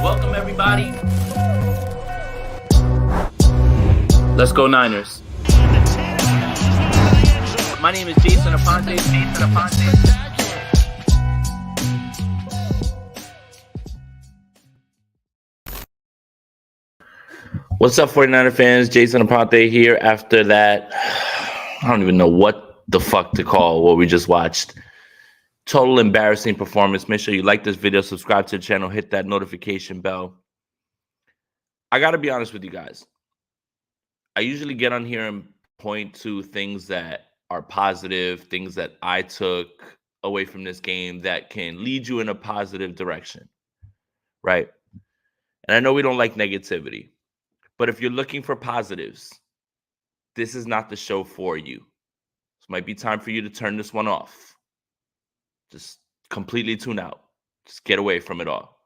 Welcome, everybody. Let's go Niners. My name is Jason Aponte. What's up, 49er fans? Jason Aponte here. After that, I don't even know what the fuck to call what we just watched. Total embarrassing performance. Make sure you like this video, subscribe to the channel, hit that notification bell. I got to be honest with you guys. I usually get on here and point to things that are positive, things that I took away from this game that can lead you in a positive direction, right? And I know we don't like negativity, but if you're looking for positives, this is not the show for you. This might be time for you to turn this one off. Just completely tune out. Just get away from it all.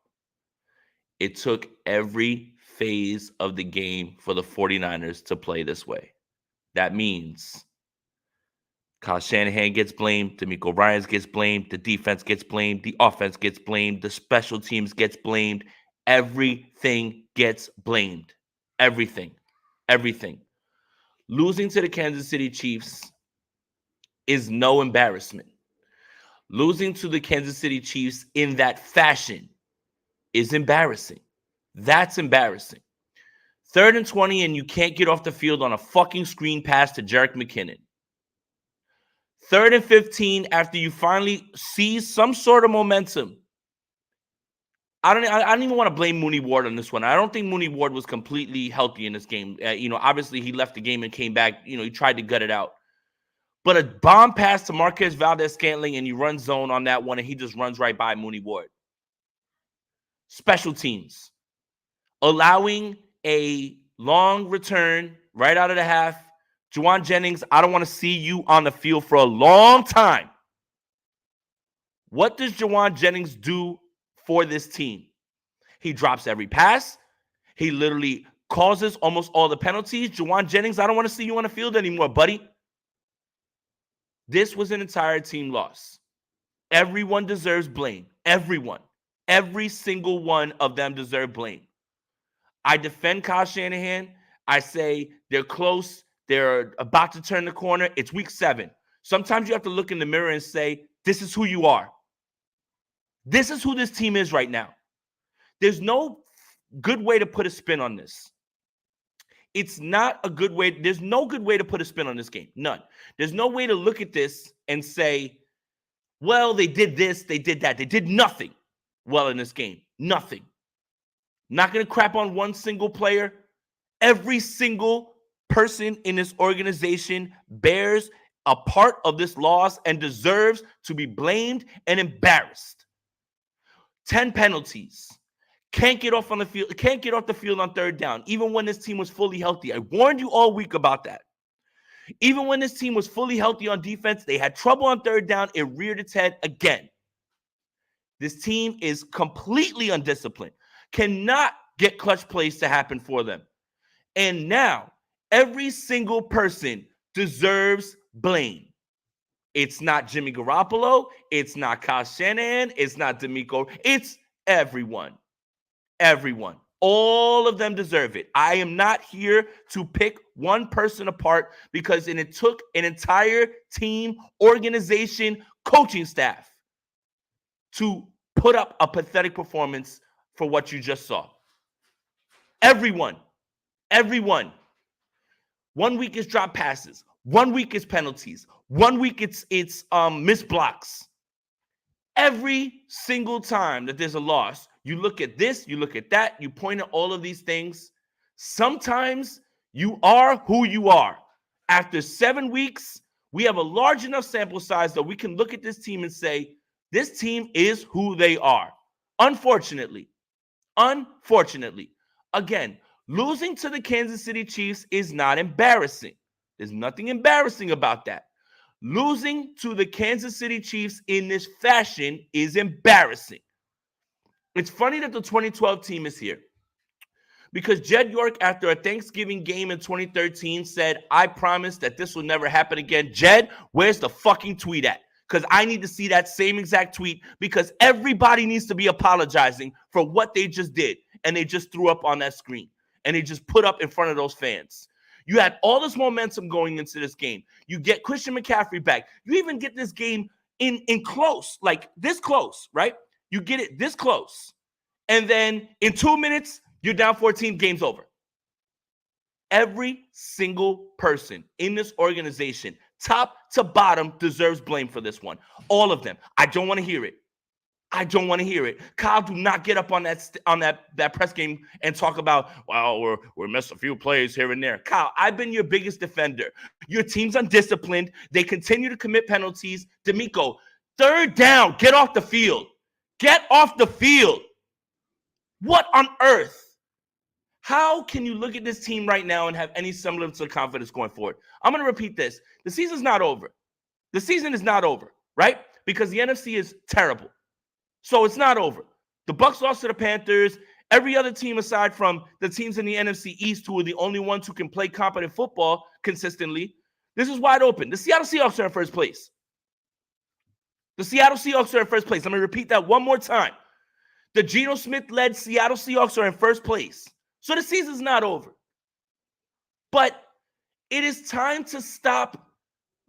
It took every phase of the game for the 49ers to play this way. That means Kyle Shanahan gets blamed, DeMeco Ryans gets blamed, the defense gets blamed, the offense gets blamed, the special teams gets blamed. Everything gets blamed. Everything. Losing to the Kansas City Chiefs is no embarrassment. Losing to the Kansas City Chiefs in that fashion is embarrassing. That's embarrassing. 3rd and 20, and you can't get off the field on a fucking screen pass to Jerick McKinnon. 3rd and 15, after you finally see some sort of momentum. I don't even want to blame Mooney Ward on this one. I don't think Mooney Ward was completely healthy in this game. Obviously he left the game and came back. He tried to gut it out. But a bomb pass to Marquez Valdes-Scantling, and you run zone on that one, and he just runs right by Mooney Ward. Special teams. Allowing a long return right out of the half. Jauan Jennings, I don't want to see you on the field for a long time. What does Jauan Jennings do for this team? He drops every pass. He literally causes almost all the penalties. Jauan Jennings, I don't want to see you on the field anymore, buddy. This was an entire team loss. Everyone deserves blame. Everyone. Every single one of them deserve blame. I defend Kyle Shanahan. I say they're close. They're about to turn the corner. It's week 7. Sometimes you have to look in the mirror and say, this is who you are. This is who this team is right now. There's no good way to put a spin on this. It's not a good way. There's no good way to put a spin on this game. None. There's no way to look at this and say, well, they did this, they did that. They did nothing well in this game. Nothing. Not going to crap on one single player. Every single person in this organization bears a part of this loss and deserves to be blamed and embarrassed. 10 penalties. Can't get off on the field. Can't get off the field on 3rd down, even when this team was fully healthy. I warned you all week about that. Even when this team was fully healthy on defense, they had trouble on 3rd down. It reared its head again. This team is completely undisciplined. Cannot get clutch plays to happen for them. And now, every single person deserves blame. It's not Jimmy Garoppolo. It's not Kyle Shanahan. It's not DeMeco. It's everyone. Everyone. All of them deserve it. I am not here to pick one person apart because it took an entire team, organization, coaching staff to put up a pathetic performance for what you just saw. Everyone. 1 week is drop passes. 1 week is penalties. 1 week it's missed blocks. Every single time that there's a loss, you look at this, you look at that, you point at all of these things. Sometimes you are who you are. After 7 weeks, we have a large enough sample size that we can look at this team and say, this team is who they are. Unfortunately, again, losing to the Kansas City Chiefs is not embarrassing. There's nothing embarrassing about that. Losing to the Kansas City Chiefs in this fashion is embarrassing. It's funny that the 2012 team is here because Jed York, after a Thanksgiving game in 2013, said, I promise that this will never happen again. Jed, where's the fucking tweet at? Because I need to see that same exact tweet because everybody needs to be apologizing for what they just did. and they just threw up on that screen. And they just put up in front of those fans. You had all this momentum going into this game. You get Christian McCaffrey back. You even get this game in close, like this close, right? You get it this close. And then in 2 minutes, you're down 14, game's over. Every single person in this organization, top to bottom, deserves blame for this one. All of them. I don't want to hear it. I don't want to hear it. Kyle, do not get up on that press game and talk about, well, we missed a few plays here and there. Kyle, I've been your biggest defender. Your team's undisciplined. They continue to commit penalties. D'Amico, third down. Get off the field. Get off the field. What on earth? How can you look at this team right now and have any semblance of confidence going forward? I'm going to repeat this. The season's not over. The season is not over, right? Because the NFC is terrible. So it's not over. The Bucs lost to the Panthers. Every other team aside from the teams in the NFC East who are the only ones who can play competent football consistently, this is wide open. The Seattle Seahawks are in first place. The Seattle Seahawks are in first place. Let me repeat that one more time. The Geno Smith-led Seattle Seahawks are in first place. So the season's not over. But it is time to stop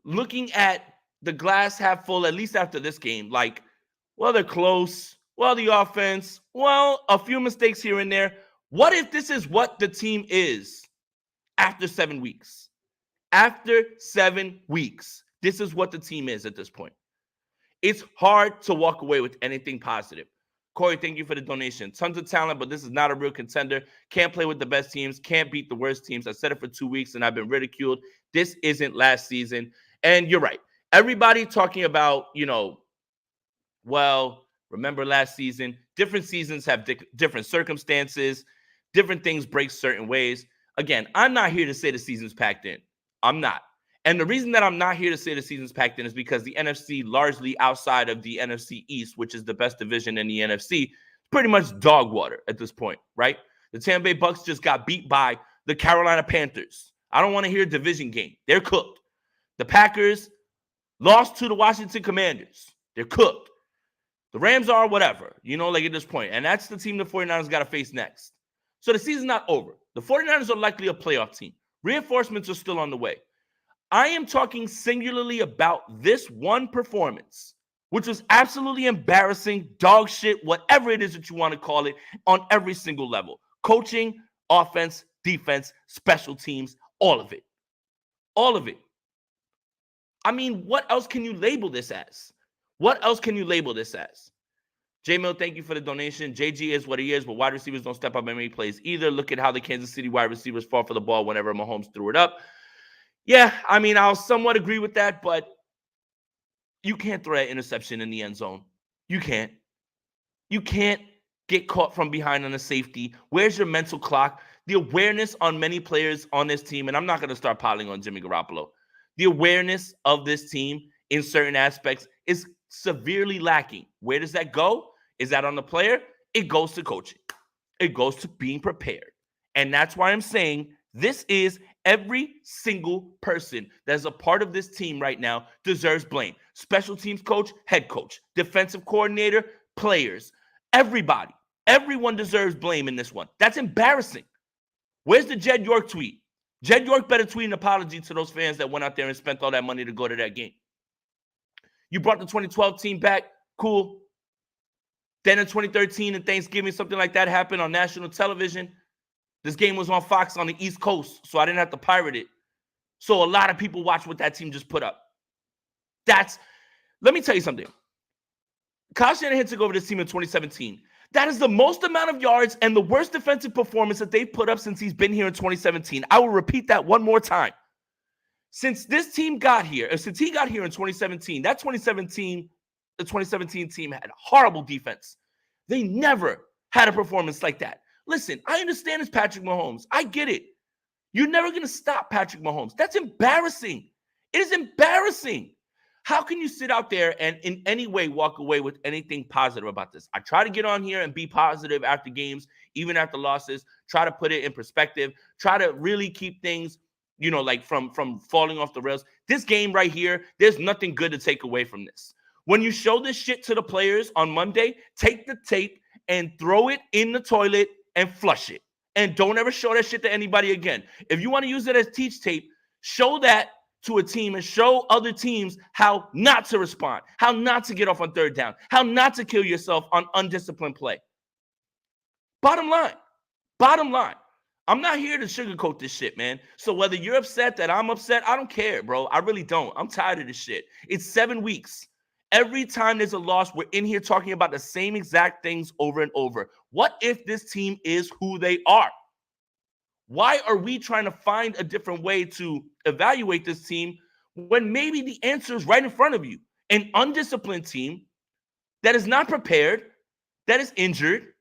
looking at the glass half full, at least after this game, like, well, they're close. Well, the offense. Well, a few mistakes here and there. What if this is what the team is after 7 weeks? After 7 weeks, this is what the team is at this point. It's hard to walk away with anything positive. Corey, thank you for the donation. Tons of talent, but this is not a real contender. Can't play with the best teams. Can't beat the worst teams. I said it for 2 weeks, and I've been ridiculed. This isn't last season. And you're right. Everybody talking about, well, remember last season, different seasons have different circumstances, different things break certain ways. Again, I'm not here to say the season's packed in. I'm not. And the reason that I'm not here to say the season's packed in is because the NFC, largely outside of the NFC East, which is the best division in the NFC, is pretty much dog water at this point, right? The Tampa Bay Bucs just got beat by the Carolina Panthers. I don't want to hear a division game. They're cooked. The Packers lost to the Washington Commanders. They're cooked. The Rams are whatever, at this point. And that's the team the 49ers got to face next. So the season's not over. The 49ers are likely a playoff team. Reinforcements are still on the way. I am talking singularly about this one performance, which was absolutely embarrassing, dog shit, whatever it is that you want to call it, on every single level. Coaching, offense, defense, special teams, all of it. All of it. I mean, what else can you label this as? What else can you label this as? J-Mill, thank you for the donation. JG is what he is, but wide receivers don't step up and make plays either. Look at how the Kansas City wide receivers fought for the ball whenever Mahomes threw it up. Yeah, I mean, I'll somewhat agree with that, but you can't throw an interception in the end zone. You can't. You can't get caught from behind on a safety. Where's your mental clock? The awareness on many players on this team, and I'm not going to start piling on Jimmy Garoppolo. The awareness of this team in certain aspects is severely lacking. Where does that go? Is that on the player? It goes to coaching. It goes to being prepared. And that's why I'm saying this is every single person that is a part of this team right now deserves blame. Special teams coach, head coach, defensive coordinator, players, everybody. Everyone deserves blame in this one. That's embarrassing. Where's the Jed York tweet? Jed York better tweet an apology to those fans that went out there and spent all that money to go to that game. You brought the 2012 team back. Cool. Then in 2013 and Thanksgiving, something like that happened on national television. This game was on Fox on the East Coast, so I didn't have to pirate it. So a lot of people watched what that team just put up. Let me tell you something. Kyle Shanahan took over this team in 2017. That is the most amount of yards and the worst defensive performance that they've put up since he's been here in 2017. I will repeat that one more time. Since this team got here, since he got here in 2017, the 2017 team had a horrible defense. They never had a performance like that. Listen, I understand it's Patrick Mahomes. I get it. You're never going to stop Patrick Mahomes. That's embarrassing. It is embarrassing. How can you sit out there and in any way walk away with anything positive about this? I try to get on here and be positive after games, even after losses, try to put it in perspective, try to really keep things, like from falling off the rails. This game right here, there's nothing good to take away from this. When you show this shit to the players on Monday, take the tape and throw it in the toilet and flush it. And don't ever show that shit to anybody again. If you want to use it as teach tape, show that to a team and show other teams how not to respond, how not to get off on third down, how not to kill yourself on undisciplined play. Bottom line. I'm not here to sugarcoat this shit, man. So whether you're upset that I'm upset, I don't care, bro. I really don't. I'm tired of this shit. It's 7 weeks. Every time there's a loss, we're in here talking about the same exact things over and over. What if this team is who they are? Why are we trying to find a different way to evaluate this team when maybe the answer is right in front of you? An undisciplined team that is not prepared, that is injured,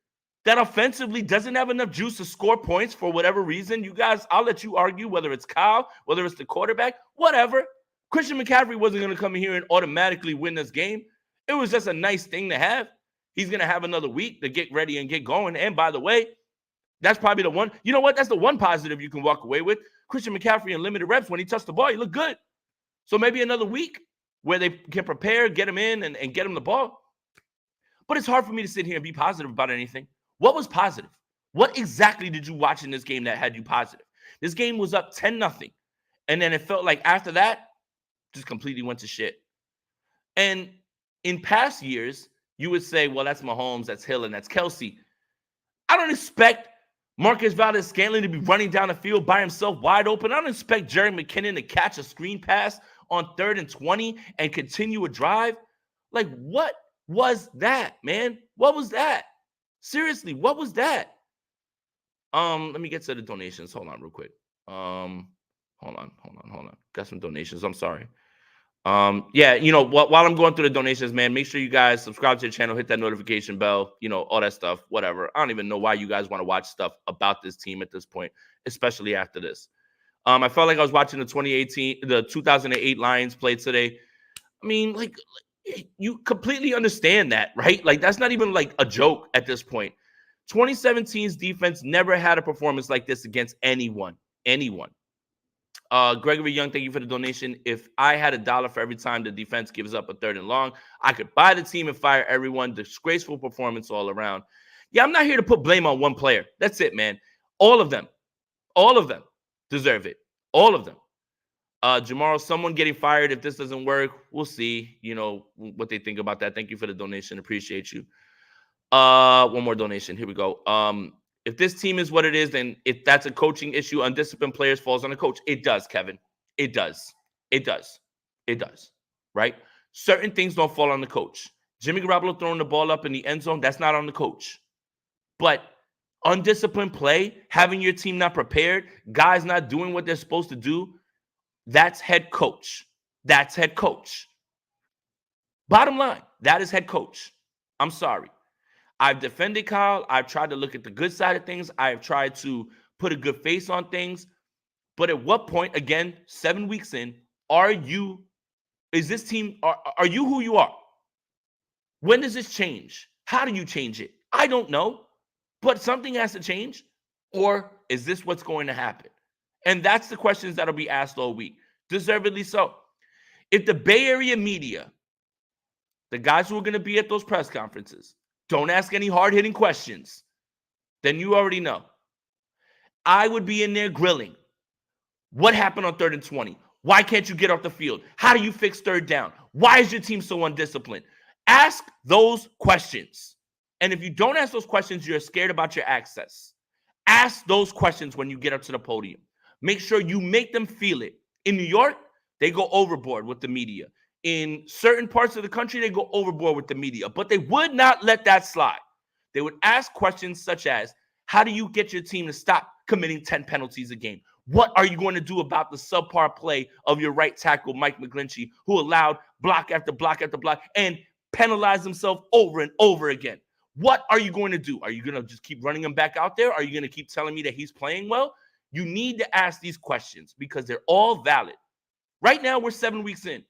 that offensively doesn't have enough juice to score points for whatever reason. You guys, I'll let you argue whether it's Kyle, whether it's the quarterback, whatever. Christian McCaffrey wasn't going to come in here and automatically win this game. It was just a nice thing to have. He's going to have another week to get ready and get going. And by the way, that's probably the one. You know what? That's the one positive you can walk away with. Christian McCaffrey in limited reps, when he touched the ball, he looked good. So maybe another week where they can prepare, get him in, and get him the ball. But it's hard for me to sit here and be positive about anything. What was positive? What exactly did you watch in this game that had you positive? This game was up 10-0. And then it felt like after that, just completely went to shit. And in past years, you would say, well, that's Mahomes, that's Hill, and that's Kelsey. I don't expect Marcus Valdes-Scantling to be running down the field by himself wide open. I don't expect Jerry McKinnon to catch a screen pass on 3rd and 20 and continue a drive. Like, what was that, man? What was that? Seriously, what was that? Let me get to the donations. Hold on real quick. Hold on. Got some donations. I'm sorry. Yeah, while I'm going through the donations, man, make sure you guys subscribe to the channel, hit that notification bell, all that stuff, whatever. I don't even know why you guys want to watch stuff about this team at this point, especially after this. I felt like I was watching the 2008 Lions play today. I mean, like, you completely understand that, right? Like, that's not even like a joke at this point. 2017's defense never had a performance like this against anyone. Gregory Young, thank you for the donation. If I had $1 for every time the defense gives up a 3rd and long, I could buy the team and fire everyone. Disgraceful performance all around. Yeah, I'm not here to put blame on one player. That's it, man. All of them deserve it. All of them. Jamaro, someone getting fired if this doesn't work. We'll see, what they think about that. Thank you for the donation. Appreciate you. One more donation. Here we go. If this team is what it is, then if that's a coaching issue, undisciplined players falls on the coach. It does, Kevin. It does. Right? Certain things don't fall on the coach. Jimmy Garoppolo throwing the ball up in the end zone, that's not on the coach. But undisciplined play, having your team not prepared, guys not doing what they're supposed to do, that's head coach. Bottom line, that is head coach. I'm sorry. I've defended Kyle. I've tried to look at the good side of things. I've tried to put a good face on things. But at what point, again, 7 weeks in, are you who you are? When does this change? How do you change it? I don't know. But something has to change. Or is this what's going to happen? And that's the questions that'll be asked all week. Deservedly so. If the Bay Area media, the guys who are going to be at those press conferences, don't ask any hard-hitting questions, then you already know. I would be in there grilling. What happened on 3rd and 20? Why can't you get off the field? How do you fix 3rd down? Why is your team so undisciplined? Ask those questions. And if you don't ask those questions, you're scared about your access. Ask those questions when you get up to the podium. Make sure you make them feel it. In New York, they go overboard with the media. In certain parts of the country, they go overboard with the media, but they would not let that slide. They would ask questions such as, how do you get your team to stop committing 10 penalties a game? What are you going to do about the subpar play of your right tackle, Mike McGlinchey, who allowed block after block after block and penalized himself over and over again? What are you going to do? Are you going to just keep running him back out there? Are you going to keep telling me that he's playing well? You need to ask these questions because they're all valid. Right now, we're 7 weeks in.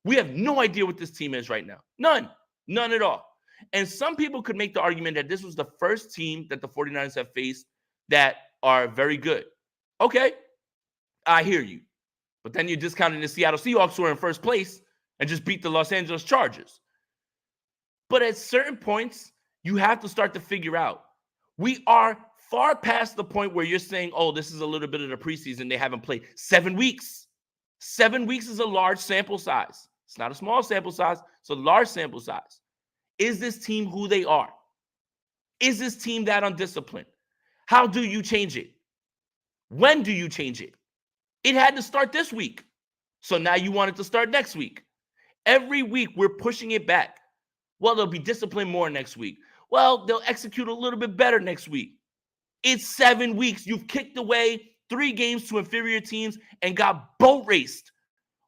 We have no idea what this team is right now. None at all. And some people could make the argument that this was the first team that the 49ers have faced that are very good. Okay, I hear you. But then you're discounting the Seattle Seahawks, who are in first place and just beat the Los Angeles Chargers. But at certain points, you have to start to figure out, We are far past the point where you're saying, oh, this is a little bit of the preseason. They haven't played 7 weeks. 7 weeks is a large sample size. It's not a small sample size. It's a large sample size. Is this team who they are? Is this team that undisciplined? How do you change it? When do you change it? It had to start this week. So now you want it to start next week. Every week we're pushing it back. Well, they'll be disciplined more next week. Well, they'll execute a little bit better next week. It's 7 weeks. You've kicked away 3 games to inferior teams and got boat raced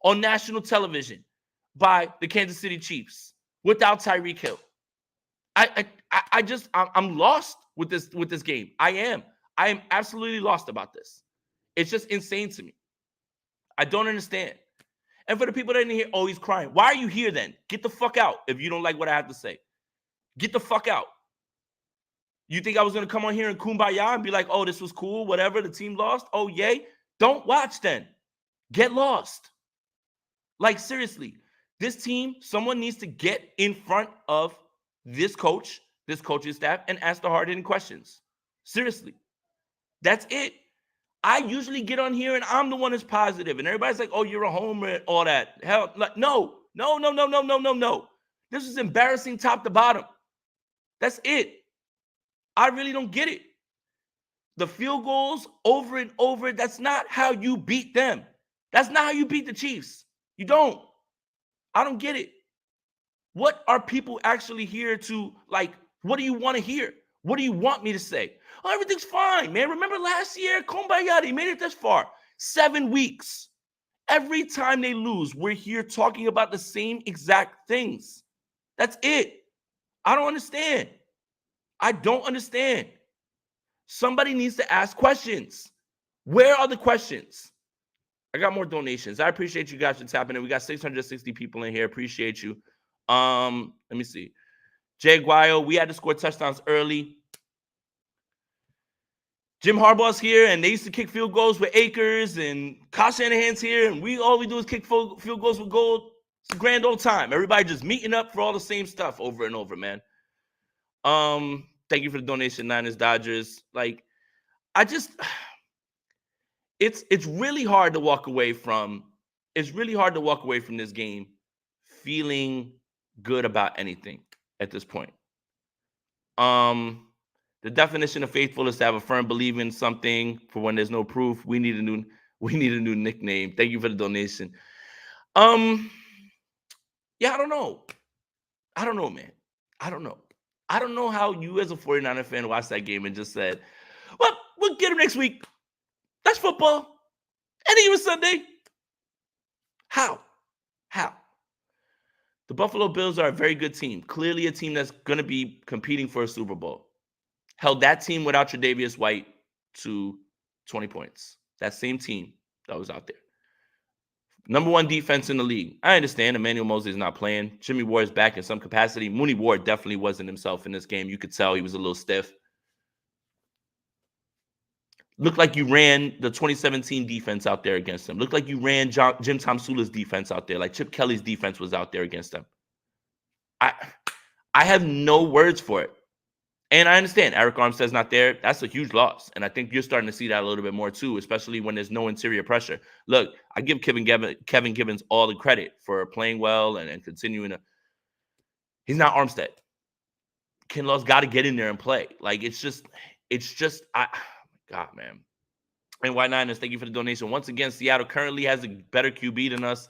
on national television by the Kansas City Chiefs without Tyreek Hill. I'm lost with this game. I am absolutely lost about this. It's just insane to me. I don't understand. And for the people that didn't hear, oh, he's crying. Why are you here then? Get the fuck out if you don't like what I have to say. Get the fuck out. You think I was going to come on here and kumbaya and be like, oh, this was cool, whatever, the team lost? Oh, yay. Don't watch then. Get lost. Like, seriously, this team, someone needs to get in front of this coach, this coaching staff, and ask the hard-hitting questions. Seriously. That's it. I usually get on here and I'm the one that's positive, and everybody's like, oh, you're a homer and all that. Hell, like, no. This is embarrassing top to bottom. That's it. I really don't get it. The field goals over and over, that's not how you beat them. That's not how you beat the Chiefs. You don't. I don't get it. What are people actually here to, like, what do you want to hear? What do you want me to say? Oh, everything's fine, man. Remember last year, Kumbaya, they made it this far. 7 weeks. Every time they lose, we're here talking about the same exact things. That's it. I don't understand. I don't understand. Somebody needs to ask questions. Where are the questions? I got more donations. I appreciate you guys for tapping in. We got 660 people in here. Appreciate you. Let me see. Jay Guayo, we had to score touchdowns early. Jim Harbaugh's here, and they used to kick field goals with Akers, and Kyle Shanahan's here, and all we do is kick field goals with gold. It's a grand old time. Everybody just meeting up for all the same stuff over and over, man. Thank you for the donation, Niners, Dodgers. Like, it's really hard to walk away from. It's really hard to walk away from this game feeling good about anything at this point. The definition of faithful is to have a firm belief in something for when there's no proof. We need a new nickname. Thank you for the donation. Yeah, I don't know, man. I don't know. I don't know how you as a 49er fan watched that game and just said, well, we'll get him next week. That's football. And even Sunday. How? The Buffalo Bills are a very good team. Clearly a team that's going to be competing for a Super Bowl. Held that team without Tre'Davious White to 20 points. That same team that was out there. Number 1 defense in the league. I understand Emmanuel Mosley is not playing. Jimmy Ward is back in some capacity. Mooney Ward definitely wasn't himself in this game. You could tell he was a little stiff. Looked like you ran the 2017 defense out there against him. Looked like you ran Jim Tomsula's defense out there. Like Chip Kelly's defense was out there against them. I have no words for it. And I understand Eric Armstead's not there. That's a huge loss. And I think you're starting to see that a little bit more too, especially when there's no interior pressure. Look, I give Kevin Gibbons all the credit for playing well and continuing to. He's not Armstead. Kinlaw's got to get in there and play. Like, it's just, oh my God, man. And White Niners, thank you for the donation. Once again, Seattle currently has a better QB than us.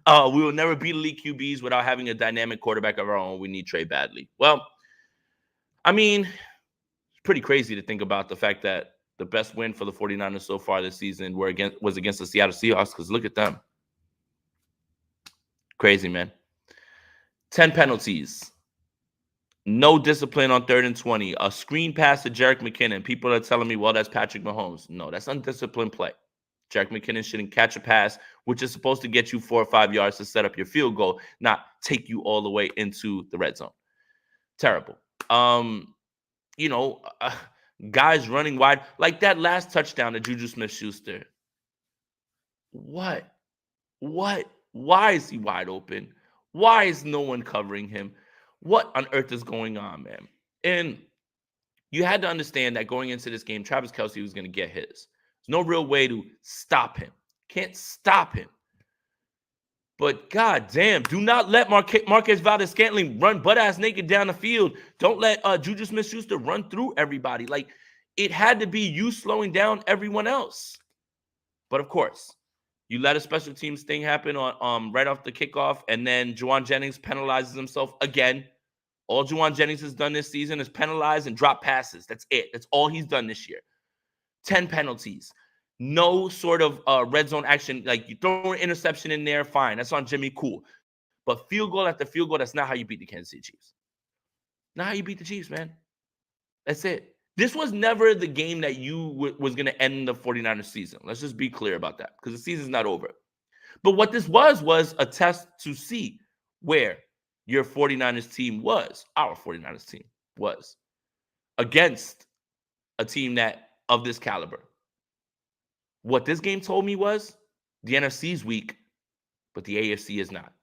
We will never beat elite QBs without having a dynamic quarterback of our own. We need Trey badly. Well, I mean, it's pretty crazy to think about the fact that the best win for the 49ers so far this season was against the Seattle Seahawks, because look at them. Crazy, man. 10 penalties. No discipline on 3rd and 20. A screen pass to Jerick McKinnon. People are telling me, well, that's Patrick Mahomes. No, that's undisciplined play. Jerick McKinnon shouldn't catch a pass, which is supposed to get you 4 or 5 yards to set up your field goal, not take you all the way into the red zone. Terrible. Guys running wide, like that last touchdown to Juju Smith-Schuster. What? Why is he wide open? Why is no one covering him? What on earth is going on, man? And you had to understand that going into this game, Travis Kelce was going to get his. There's no real way to stop him. Can't stop him. But god damn, do not let Marquez Valdes-Scantling run butt-ass naked down the field. Don't let Juju Smith-Schuster run through everybody. Like, it had to be you slowing down everyone else. But of course, you let a special teams thing happen on right off the kickoff, and then Juwan Jennings penalizes himself again. All Juwan Jennings has done this season is penalize and drop passes. That's it. That's all he's done this year. 10 penalties. No sort of red zone action. Like, you throw an interception in there, fine. That's on Jimmy, cool. But field goal after field goal, that's not how you beat the Kansas City Chiefs. Not how you beat the Chiefs, man. That's it. This was never the game that you was going to end the 49ers season. Let's just be clear about that, because the season's not over. But what this was a test to see where your 49ers team was, our 49ers team was, against a team that of this caliber. What this game told me was the NFC's weak, but the AFC is not.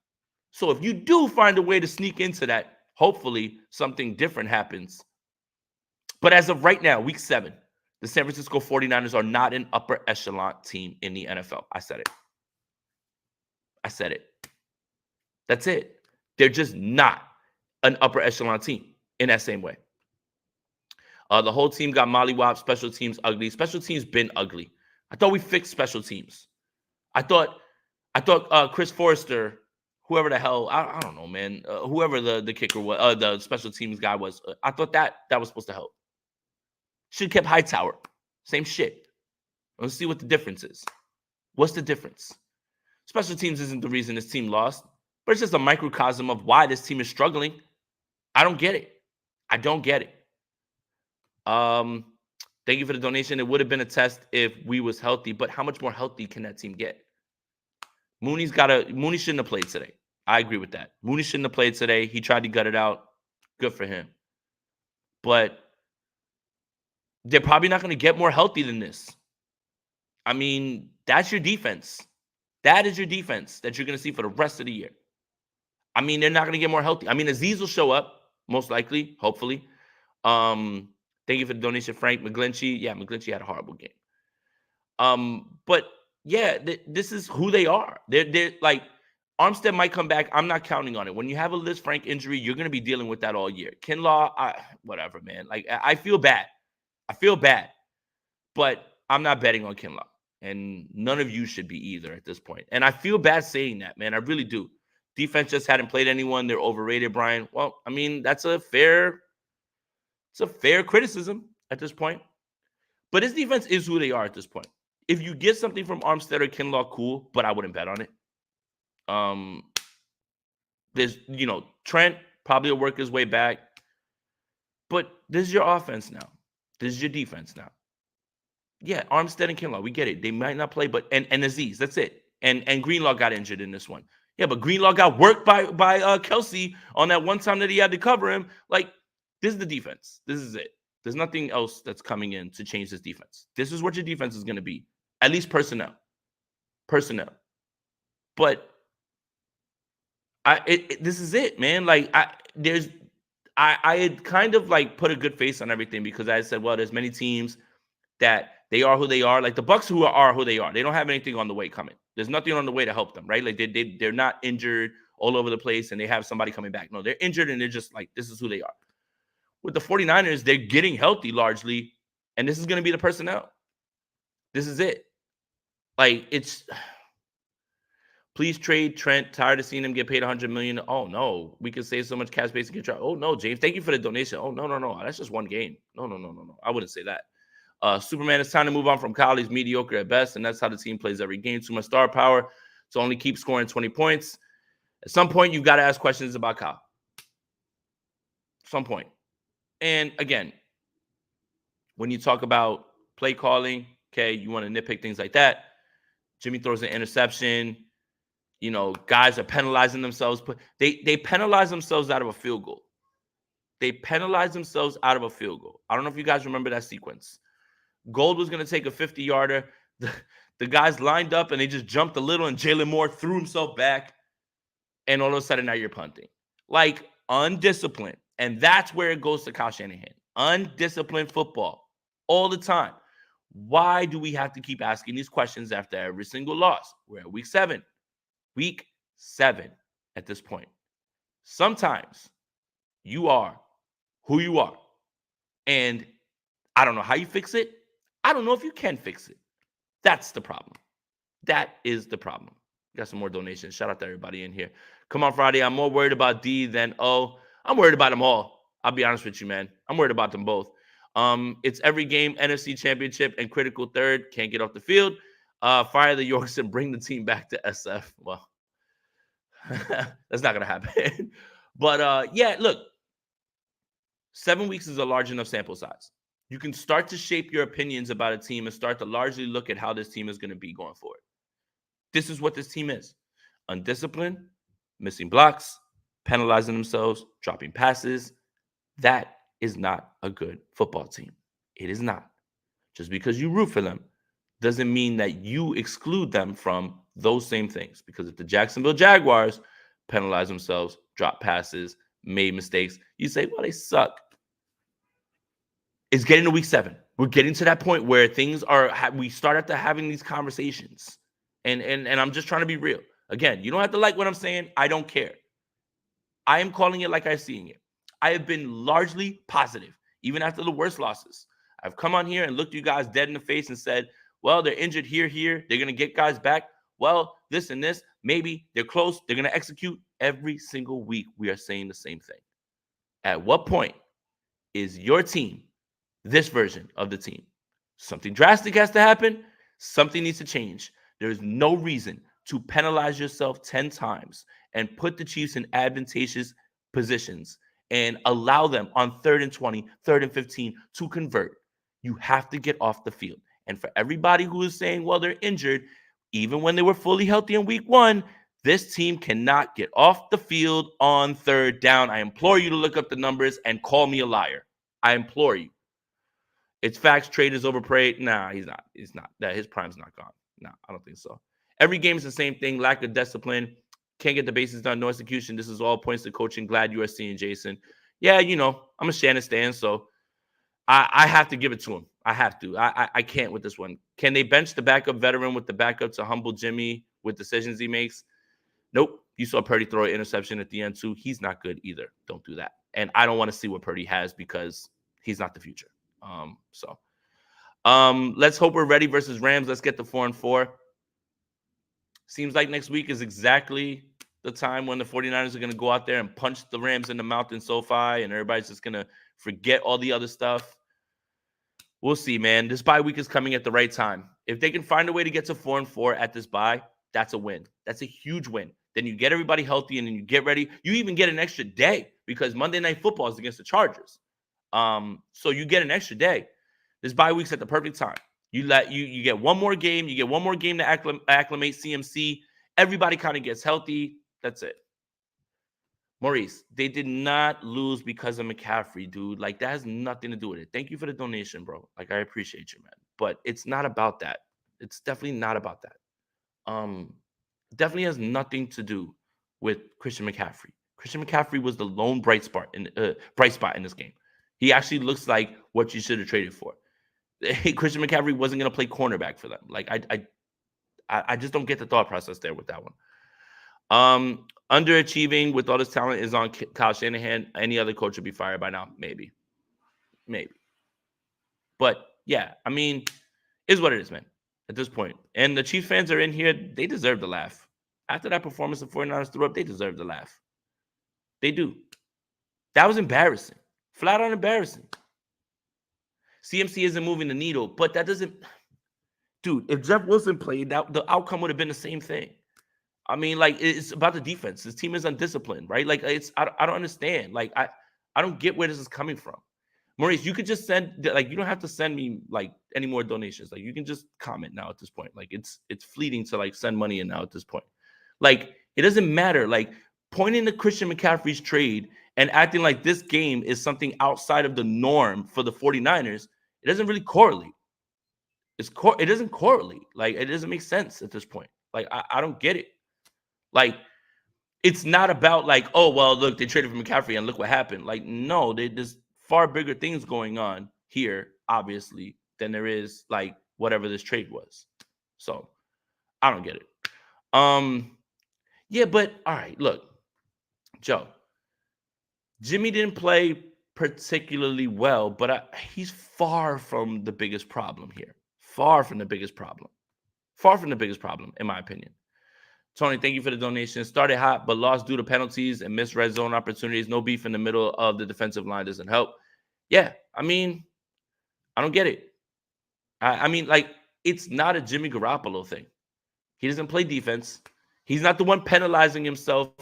So if you do find a way to sneak into that, hopefully something different happens. But as of right now, week 7, the San Francisco 49ers are not an upper echelon team in the NFL. I said it. I said it. That's it. They're just not an upper echelon team in that same way. The whole team got mollywopped. Special teams ugly. Special teams been ugly. I thought we fixed special teams. I thought Chris Forrester, whoever the hell, I don't know, man, whoever the kicker was, the special teams guy was, I thought that was supposed to help. Should have kept Hightower. Same shit. Let's see what the difference is. What's the difference? Special teams isn't the reason this team lost, but it's just a microcosm of why this team is struggling. I don't get it. I don't get it. Thank you for the donation. It would have been a test if we was healthy, but how much more healthy can that team get? Mooney shouldn't have played today. I agree with that. Mooney shouldn't have played today. He tried to gut it out. Good for him. But they're probably not going to get more healthy than this. I mean, that's your defense. That is your defense that you're going to see for the rest of the year. I mean, they're not going to get more healthy. I mean, Azeez will show up, most likely, hopefully. Thank you for the donation, Frank McGlinchey. Yeah, McGlinchey had a horrible game. But yeah, this is who they are. They're like, Armstead might come back. I'm not counting on it. When you have a Liz Frank injury, you're going to be dealing with that all year. Kinlaw, whatever, man. Like, I feel bad. But I'm not betting on Kinlaw. And none of you should be either at this point. And I feel bad saying that, man. I really do. Defense just hadn't played anyone. They're overrated, Brian. Well, I mean, it's a fair criticism at this point. But his defense is who they are at this point. If you get something from Armstead or Kinlaw, cool, but I wouldn't bet on it. There's, Trent probably will work his way back. But this is your offense now. This is your defense now. Yeah, Armstead and Kinlaw, we get it. They might not play, but and Azeez, that's it. And Greenlaw got injured in this one. Yeah, but Greenlaw got worked by Kelce on that one time that he had to cover him. Like, this is the defense. This is it. There's nothing else that's coming in to change this defense. This is what your defense is going to be. At least personnel. But this is it, man. Like, I had kind of like put a good face on everything because I said, well, there's many teams that they are who they are. Like the Bucs who are who they are. They don't have anything on the way coming. There's nothing on the way to help them, right? Like they're not injured all over the place and they have somebody coming back. No, they're injured and they're just like, this is who they are. With the 49ers, they're getting healthy largely, and this is going to be the personnel. This is it. Like, it's please trade Trent. Tired of seeing him get paid $100 million. Oh no, we can save so much cash space to get try. Oh no, James, thank you for the donation. Oh no, that's just one game. No. I wouldn't say that. Superman, it's time to move on from Kyle. He's mediocre at best, and that's how the team plays every game. Too much star power to only keep scoring 20 points. At some point, you've got to ask questions about Kyle. Some point. And again, when you talk about play calling, okay, you want to nitpick things like that. Jimmy throws an interception. Guys are penalizing themselves. They penalize themselves out of a field goal. I don't know if you guys remember that sequence. Gold was going to take a 50-yarder. The guys lined up, and they just jumped a little, and Jalen Moore threw himself back, and all of a sudden, now you're punting. Like, undisciplined. And that's where it goes to Kyle Shanahan. Undisciplined football all the time. Why do we have to keep asking these questions after every single loss? We're at week 7. Week 7 at this point. Sometimes you are who you are. And I don't know how you fix it. I don't know if you can fix it. That's the problem. That is the problem. Got some more donations. Shout out to everybody in here. Come on, Friday. I'm more worried about D than O. I'm worried about them all. I'll be honest with you, man. I'm worried about them both. It's every game, NFC Championship and critical third. Can't get off the field. Fire the Yorks and bring the team back to SF. Well, that's not going to happen. But, yeah, look, 7 weeks is a large enough sample size. You can start to shape your opinions about a team and start to largely look at how this team is going to be going forward. This is what this team is. Undisciplined, missing blocks, penalizing themselves, dropping passes. That is not a good football team. It is not. Just because you root for them doesn't mean that you exclude them from those same things. Because if the Jacksonville Jaguars penalize themselves, drop passes, made mistakes, you say, well, they suck. It's getting to week 7. We're getting to that point where things are, we start after having these conversations. And I'm just trying to be real. Again, you don't have to like what I'm saying. I don't care. I am calling it like I'm seeing it. I have been largely positive, even after the worst losses. I've come on here and looked you guys dead in the face and said, well, they're injured here. They're going to get guys back. Well, this and this. Maybe they're close. They're going to execute. Every single week, we are saying the same thing. At what point is your team this version of the team? Something drastic has to happen. Something needs to change. There's no reason to penalize yourself 10 times and put the Chiefs in advantageous positions and allow them on 3rd and 20, 3rd and 15 to convert. You have to get off the field. And for everybody who is saying, well, they're injured, even when they were fully healthy in week 1, this team cannot get off the field on 3rd down. I implore you to look up the numbers and call me a liar. I implore you. It's facts. Trade is overpriced. Nah, he's not. He's not. His prime's not gone. No, I don't think so. Every game is the same thing. Lack of discipline. Can't get the basics done. No execution. This is all points to coaching. Glad you are seeing Jason. Yeah, I'm a Shannon stan, so I have to give it to him. I have to. I can't with this one. Can they bench the backup veteran with the backup to humble Jimmy with decisions he makes? Nope. You saw Purdy throw an interception at the end, too. He's not good either. Don't do that. And I don't want to see what Purdy has because he's not the future. Let's hope we're ready versus Rams. Let's get to 4-4. Seems like next week is exactly the time when the 49ers are going to go out there and punch the Rams in the mouth in SoFi, and everybody's just going to forget all the other stuff. We'll see, man. This bye week is coming at the right time. If they can find a way to get to 4-4 at this bye, that's a win. That's a huge win. Then you get everybody healthy and then you get ready. You even get an extra day because Monday Night Football is against the Chargers. So you get an extra day. This bye week's at the perfect time. You get one more game. You get one more game to acclimate CMC. Everybody kind of gets healthy. That's it. Maurice, they did not lose because of McCaffrey, dude. Like, that has nothing to do with it. Thank you for the donation, bro. Like, I appreciate you, man. But it's not about that. It's definitely not about that. Definitely has nothing to do with Christian McCaffrey. Christian McCaffrey was the lone bright spot in this game. He actually looks like what you should have traded for. Christian McCaffrey wasn't going to play cornerback for them. Like, I just don't get the thought process there with that one. Underachieving with all this talent is on Kyle Shanahan. Any other coach would be fired by now. Maybe. But, yeah, I mean, is what it is, man, at this point. And the Chiefs fans are in here. They deserve to laugh. After that performance the 49ers threw up, they deserve to laugh. They do. That was embarrassing. Flat out embarrassing. CMC isn't moving the needle, but that doesn't... Dude, if Jeff Wilson played, the outcome would have been the same thing. I mean, like, it's about the defense. This team is undisciplined, right? Like, I don't understand. Like, I don't get where this is coming from. Maurice, you could just send, like, you don't have to send me, like, any more donations. Like, you can just comment now at this point. Like, it's fleeting to, like, send money in now at this point. Like, it doesn't matter. Like, pointing to Christian McCaffrey's trade and acting like this game is something outside of the norm for the 49ers, it doesn't really correlate. It doesn't correlate. Like, it doesn't make sense at this point. Like, I don't get it. Like, it's not about like, oh, well, look, they traded for McCaffrey and look what happened. Like, no, there's far bigger things going on here, obviously, than there is like whatever this trade was. So I don't get it. Yeah, but all right, look, Joe, Jimmy didn't play particularly well, but he's far from the biggest problem here. Far from the biggest problem. Far from the biggest problem, in my opinion. Tony, thank you for the donation. Started hot, but lost due to penalties and missed red zone opportunities. No beef in the middle of the defensive line doesn't help. Yeah, I mean, I don't get it. I mean, like, it's not a Jimmy Garoppolo thing. He doesn't play defense. He's not the one penalizing himself.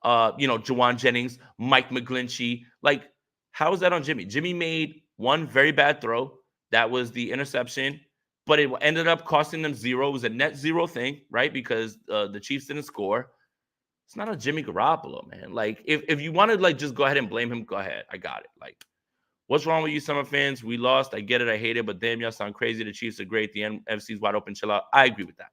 Jawan Jennings, Mike McGlinchey. Like, how is that on Jimmy? Jimmy made one very bad throw. That was the interception, but it ended up costing them zero. It was a net zero thing, right? Because the Chiefs didn't score. It's not a Jimmy Garoppolo, man. Like, if you want to, like, just go ahead and blame him, go ahead. I got it. Like, what's wrong with you, Summer fans? We lost. I get it. I hate it. But damn, y'all sound crazy. The Chiefs are great. The NFC's wide open. Chill out. I agree with that.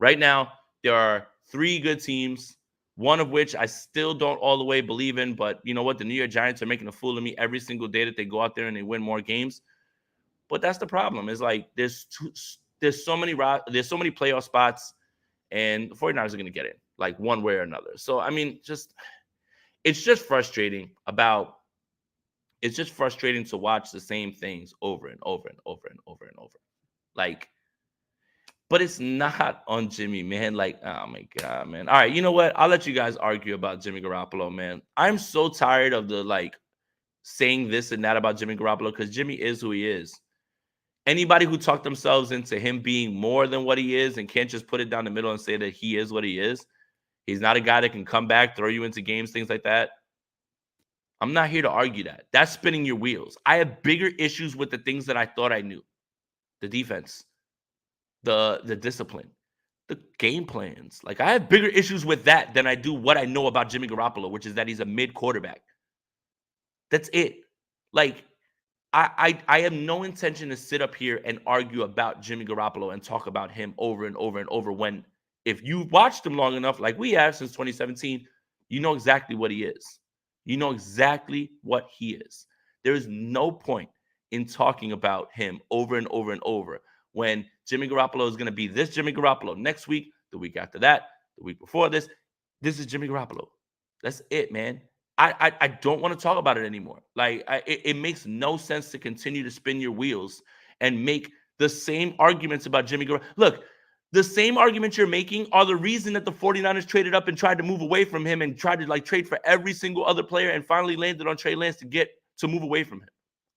Right now, there are 3 good teams, one of which I still don't all the way believe in. But you know what? The New York Giants are making a fool of me every single day that they go out there and they win more games. But that's the problem. Is like there's so many playoff spots, and the 49ers are going to get it like one way or another. So I mean, it's just frustrating to watch the same things over and over and over and over and over. Like, but it's not on Jimmy, man. Like, oh my God, man. All right, you know what? I'll let you guys argue about Jimmy Garoppolo, man. I'm so tired of the like saying this and that about Jimmy Garoppolo because Jimmy is who he is. Anybody who talked themselves into him being more than what he is and can't just put it down the middle and say that he is what he is, he's not a guy that can come back, throw you into games, things like that. I'm not here to argue that. That's spinning your wheels. I have bigger issues with the things that I thought I knew. The defense, the discipline, the game plans. Like, I have bigger issues with that than I do what I know about Jimmy Garoppolo, which is that he's a mid quarterback. That's it. Like, I have no intention to sit up here and argue about Jimmy Garoppolo and talk about him over and over and over when, if you've watched him long enough, like we have since 2017, you know exactly what he is. You know exactly what he is. There is no point in talking about him over and over and over when Jimmy Garoppolo is going to be this Jimmy Garoppolo next week, the week after that, the week before this. This is Jimmy Garoppolo. That's it, man. I don't want to talk about it anymore. Like, it makes no sense to continue to spin your wheels and make the same arguments about Jimmy Garoppolo. Look, the same arguments you're making are the reason that the 49ers traded up and tried to move away from him and tried to like trade for every single other player and finally landed on Trey Lance to move away from him.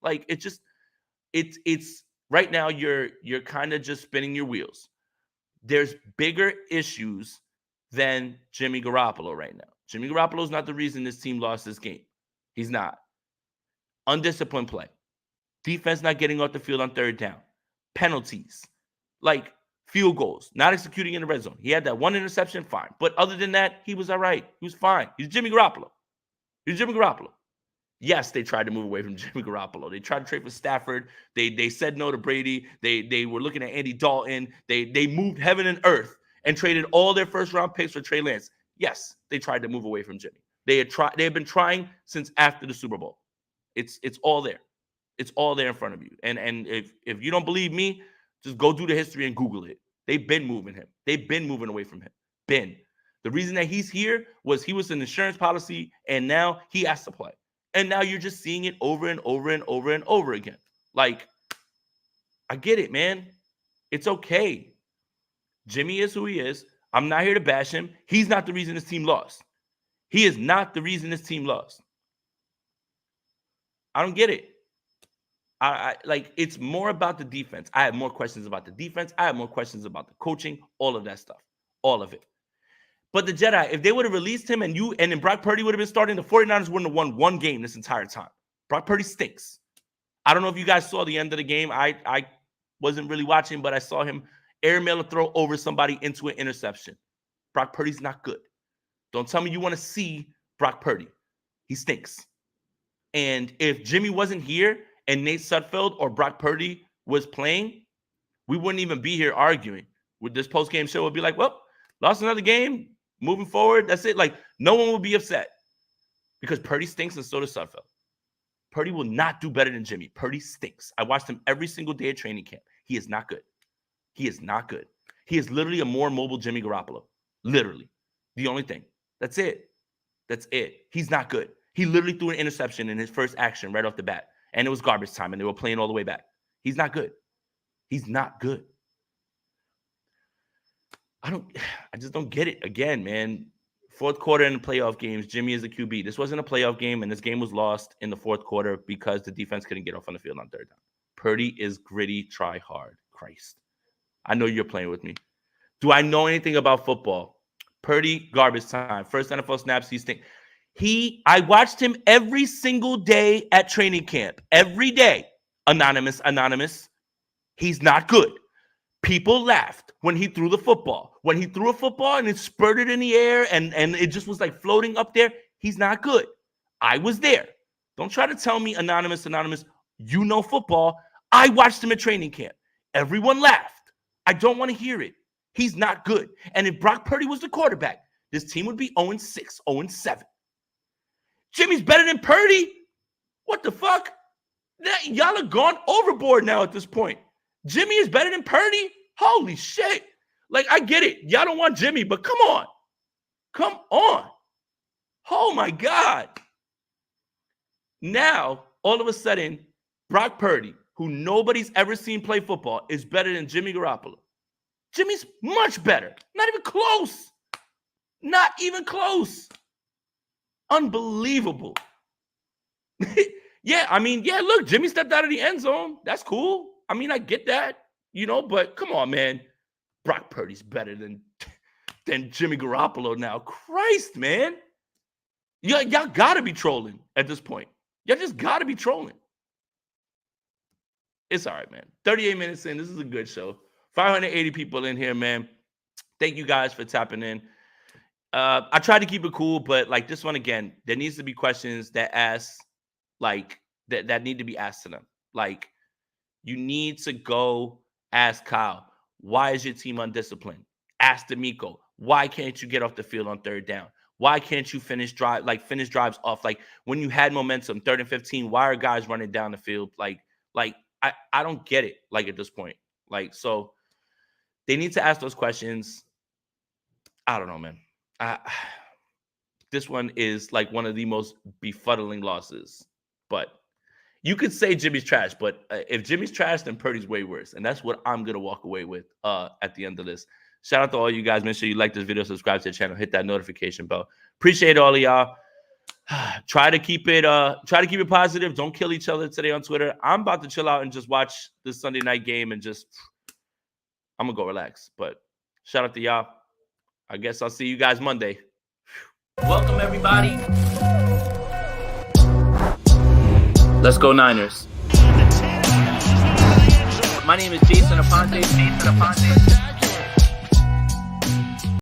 Like, it's right now you're kind of just spinning your wheels. There's bigger issues than Jimmy Garoppolo right now. Jimmy Garoppolo is not the reason this team lost this game. He's not. Undisciplined play. Defense not getting off the field on third down. Penalties. Like, field goals. Not executing in the red zone. He had that one interception, fine. But other than that, he was all right. He was fine. He's Jimmy Garoppolo. Yes, they tried to move away from Jimmy Garoppolo. They tried to trade for Stafford. They said no to Brady. They were looking at Andy Dalton. They moved heaven and earth and traded all their first-round picks for Trey Lance. Yes, they tried to move away from Jimmy. They had been trying since after the Super Bowl. It's all there. It's all there in front of you. And if you don't believe me, just go do the history and Google it. They've been moving him. They've been moving away from him. The reason that he's here was he was an insurance policy, and now he has to play. And now you're just seeing it over and over and over and over again. Like, I get it, man. It's okay. Jimmy is who he is. I'm not here to bash him. He's not the reason this team lost. He is not the reason this team lost. I don't get it. I like, it's more about the defense. I have more questions about the defense. I have more questions about the coaching, all of that stuff, all of it. But the Jedi, if they would have released him and then Brock Purdy would have been starting, the 49ers wouldn't have won one game this entire time. Brock Purdy stinks. I don't know if you guys saw the end of the game. I wasn't really watching, but I saw him airmail a throw over somebody into an interception. Brock Purdy's not good. Don't tell me you want to see Brock Purdy. He stinks. And if Jimmy wasn't here and Nate Sudfeld or Brock Purdy was playing, we wouldn't even be here arguing. With this post-game show, would be like, well, lost another game. Moving forward, that's it. Like, no one will be upset because Purdy stinks and so does Sudfeld. Purdy will not do better than Jimmy. Purdy stinks. I watched him every single day at training camp. He is not good. He is not good. He is literally a more mobile Jimmy Garoppolo. Literally. The only thing. That's it. That's it. He's not good. He literally threw an interception in his first action right off the bat. And it was garbage time, and they were playing all the way back. He's not good. He's not good. I just don't get it. Again, man, fourth quarter in the playoff games, Jimmy is a QB. This wasn't a playoff game, and this game was lost in the fourth quarter because the defense couldn't get off on the field on third down. Purdy is gritty, try hard. Christ. I know you're playing with me. Do I know anything about football? Purdy, garbage time. First NFL snaps, he stink. I watched him every single day at training camp. Every day. Anonymous. He's not good. People laughed when he threw the football. When he threw a football and it spurted in the air and it just was like floating up there, he's not good. I was there. Don't try to tell me anonymous. You know football. I watched him at training camp. Everyone laughed. I don't want to hear it. He's not good. And if Brock Purdy was the quarterback, this team would be 0-6, 0-7. Jimmy's better than Purdy? What the fuck? Y'all are gone overboard now at this point. Jimmy is better than Purdy? Holy shit. Like, I get it. Y'all don't want Jimmy, but come on. Come on. Oh, my God. Now, all of a sudden, Brock Purdy, who nobody's ever seen play football, is better than Jimmy Garoppolo. Jimmy's much better. Not even close. Not even close. Unbelievable. Yeah, look, Jimmy stepped out of the end zone. That's cool. I mean, I get that, but come on, man. Brock Purdy's better than Jimmy Garoppolo now. Christ, man. Y'all got to be trolling at this point. Y'all just got to be trolling. It's all right, man. 38 minutes in. This is a good show. 580 people in here, man. Thank you guys for tapping in. I tried to keep it cool, but like this one again, there needs to be questions that ask, like that need to be asked to them. Like, you need to go ask Kyle, why is your team undisciplined? Ask D'Amico, why can't you get off the field on third down? Why can't you finish drives off? Like, when you had momentum, 3rd and 15, why are guys running down the field? Like I don't get it. Like, at this point, like, so they need to ask those questions. I don't know, man. This one is like one of the most befuddling losses. But you could say Jimmy's trash, but if Jimmy's trash, then Purdy's way worse. And that's what I'm going to walk away with at the end of this. Shout out to all you guys. Make sure you like this video, subscribe to the channel, hit that notification bell. Appreciate all of y'all. Try to keep it positive. Don't kill each other today on Twitter. I'm about to chill out and just watch this Sunday night game and I'm going to go relax. But shout out to y'all. I guess I'll see you guys Monday. Welcome, everybody. Let's go Niners. My name is Jason Aponte.